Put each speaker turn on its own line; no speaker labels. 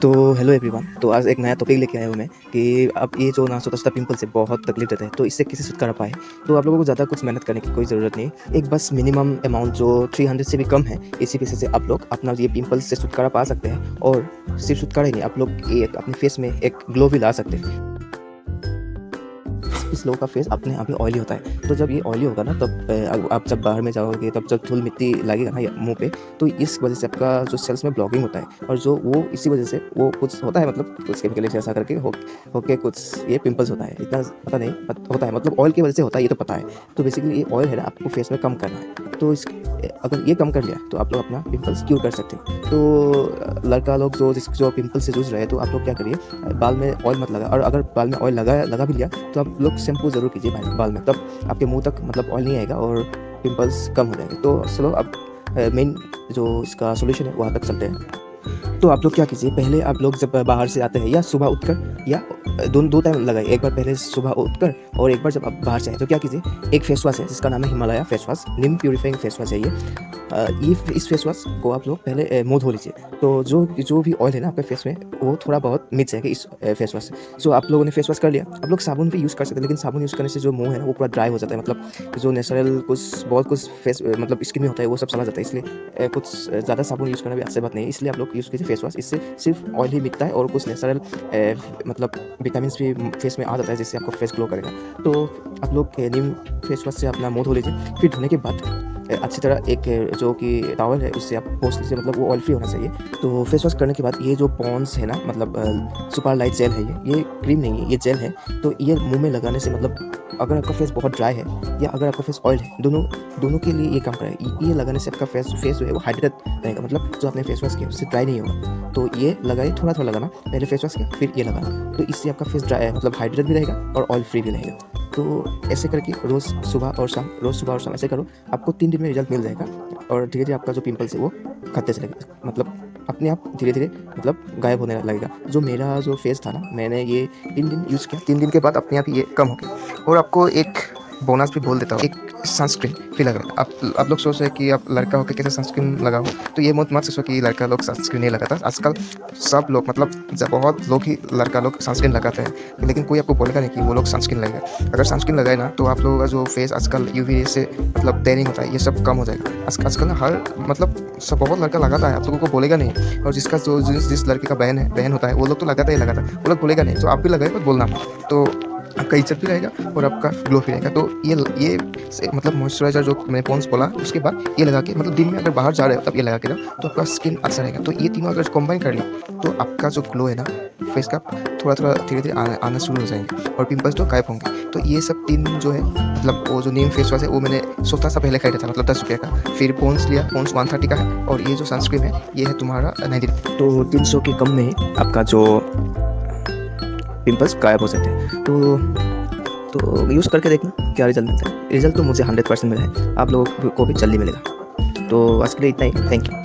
तो hello everyone. तो आज एक नया टॉपिक लेके आया हूँ मैं कि अब ये जो ना छोटा-छोटा पिंपल से बहुत तकलीफ देता है, तो इससे कैसे छुटकारा पाएँ। तो आप लोगों को ज़्यादा कुछ मेहनत करने की कोई ज़रूरत नहीं। एक बस मिनिमम अमाउंट जो 300 से भी कम है, इसी पैसे से आप लोग अपना ये पिंपल्स से छुटकारा पा सकते हैं। और सिर्फ छुटकारा ही नहीं, आप लोग एक अपने फेस में एक ग्लो भी ला सकते हैं। इस लोगों का फेस अपने आप ही ऑयली होता है, तो जब ये ऑयली होगा ना, तब आप जब बाहर में जाओगे, तब जब धूल मिट्टी लगेगा ना मुंह पे, तो इस वजह से आपका जो सेल्स में ब्लॉकिंग होता है, और जो वो इसी वजह से वो कुछ होता है, मतलब कुछ केमिकल ऐसा करके होके कुछ ये पिंपल्स होता है। इतना पता नहीं होता है, मतलब ऑयल की वजह से होता है, ये तो पता है। तो बेसिकली ये ऑयल है ना, आपको फेस में कम करना है। तो इस अगर ये कम कर लिया तो आप लोग अपना पिंपल्स क्योर कर सकते हो। तो लड़का लोग जो पिंपल से जूझ रहे हैं, तो आप लोग क्या करिए, बाल में ऑयल मत लगा, और अगर बाल में ऑयल लगा भी लिया तो आप लोग शैम्पू ज़रूर कीजिए बाल में, तब आपके मुंह तक मतलब ऑयल नहीं आएगा और पिंपल्स कम हो जाएंगे। तो चलो अब मेन जो इसका सोल्यूशन है वहाँ तक चलते हैं। तो आप लोग क्या कीजिए, पहले आप लोग जब बाहर से आते हैं या सुबह उठकर, या दो टाइम लगाइए, एक बार पहले सुबह उठकर और एक बार जब आप बाहर से आए, तो क्या कीजिए, एक फेस वॉश है जिसका नाम है हिमालय फेस वॉश, निम प्यूरीफाइंग फेस वॉश है ये इस फेस वॉश को आप लोग पहले मुँह धो लीजिए। तो जो भी ऑयल है ना आपके फेस में, वो थोड़ा बहुत मिट जाएगा इस फेस वॉश से। सो आप लोगों ने फेस वॉश कर लिया, आप लोग साबुन भी यूज़ कर सकते हैं, लेकिन साबुन यूज़ करने से जो मुँह है ना वो पूरा ड्राई हो जाता है, मतलब जो नेचुरल बहुत कुछ फेस मतलब स्किन में होता है वो सब चला जाता है, इसलिए कुछ ज़्यादा साबुन यूज़ करना भी अच्छी बात नहीं है। इसलिए आप लोग यूज़ कीजिए फेस वॉश, इससे सिर्फ ऑयल ही मिटता है और कुछ नेचुरल मतलब विटामिन भी फेस में आ जाता है, जिससे आपको फेस ग्लो करेगा। तो आप लोग नीम फेस वॉश से अपना मुँह धो लीजिए। फिर धोने के बाद अच्छी तरह एक जो कि टॉवल है उससे आप पोंछ लीजिए, मतलब वो ऑयल फ्री होना चाहिए। तो फेस वॉश करने के बाद ये जो पॉन्ड्स है ना, मतलब सुपर लाइट जेल है, ये क्रीम नहीं है, ये जेल है। तो ये मुंह में लगाने से, मतलब अगर आपका फेस बहुत ड्राई है या अगर आपका फेस ऑयल है, दोनों के लिए ये काम करेगा। ये लगाने से आपका फेस जो है वो हाइड्रेटेड रहेगा, मतलब जो आपने फेस वॉश किया उससे ड्राई नहीं होगा। तो ये लगाइए, थोड़ा थोड़ा लगाना, पहले फेस वॉश किया फिर ये लगाना, तो इससे आपका फेस ड्राई मतलब हाइड्रेटेड भी रहेगा और ऑयल फ्री भी रहेगा। तो ऐसे करके रोज़ सुबह और शाम ऐसे करो, आपको 3 दिन में रिजल्ट मिल जाएगा, और धीरे धीरे आपका जो पिंपल्स है वो खत्ते चलेगा, मतलब अपने आप धीरे धीरे मतलब गायब होने लगेगा। जो मेरा जो फेस था ना, मैंने ये 3 दिन यूज़ किया, 3 दिन के बाद अपने आप ये कम हो गया। और आपको एक बोनस भी बोल देता हूँ, एक सनस्क्रीन भी लगा। आप लोग सोच रहे हैं कि आप लड़का होकर कैसे सनस्क्रीन लगाओ, तो ये मत सोचो कि लड़का लोग सनस्क्रीन नहीं लगाता। आजकल सब लोग, मतलब बहुत लोग ही लड़का लोग सनस्क्रीन लगाते हैं, लेकिन कोई आपको बोलेगा नहीं कि वो लोग सनस्क्रीन लगाए। अगर सनस्क्रीन लगाए ना, तो आप लोगों का जो फेस आजकल यूवी रे से मतलब टैनिंग होता है, ये सब कम हो जाएगा। आजकल ना हर मतलब सब बहुत लड़का लगाता है, आप लोगों को बोलेगा नहीं। और जिसका जो जिस लड़के का बहन होता है, वो लोग तो लगाता ही लगाता है, वो लोग बोलेगा नहीं। तो आप भी लगाए, पर बोलना, तो आपका इज्जत भी रहेगा और आपका ग्लो भी रहेगा। तो ये मतलब मॉइस्चराइजर जो मैंने पॉन्ड्स बोला, उसके बाद ये लगा के, मतलब दिन में अगर बाहर जा रहे हो तब ये लगा के जाओ, तो आपका स्किन अच्छा रहेगा। तो ये तीनों अगर कंबाइन कर लिया, तो आपका जो ग्लो है ना फेस का, थोड़ा थोड़ा धीरे धीरे आना शुरू हो जाएंगे, और पिंपल्स तो गायब होंगे। तो ये सब 3 जो है, मतलब वो जो नीम फेस वॉश है वो मैंने सस्ता सा पहले खरीदा था, मतलब 10 रुपये का। फिर पॉन्ड्स लिया, पॉन्ड्स 130 का है, और ये जो सनस्क्रीन है ये है तुम्हारा 90। तो 300 के कम में ही आपका जो पिंपल्स गायब हो सकते हैं। तो यूज़ करके देखना क्या रिजल्ट मिलता है। रिजल्ट तो मुझे 100% मिला है, आप लोगों को भी जल्दी मिलेगा। तो आज के लिए इतना ही, थैंक यू।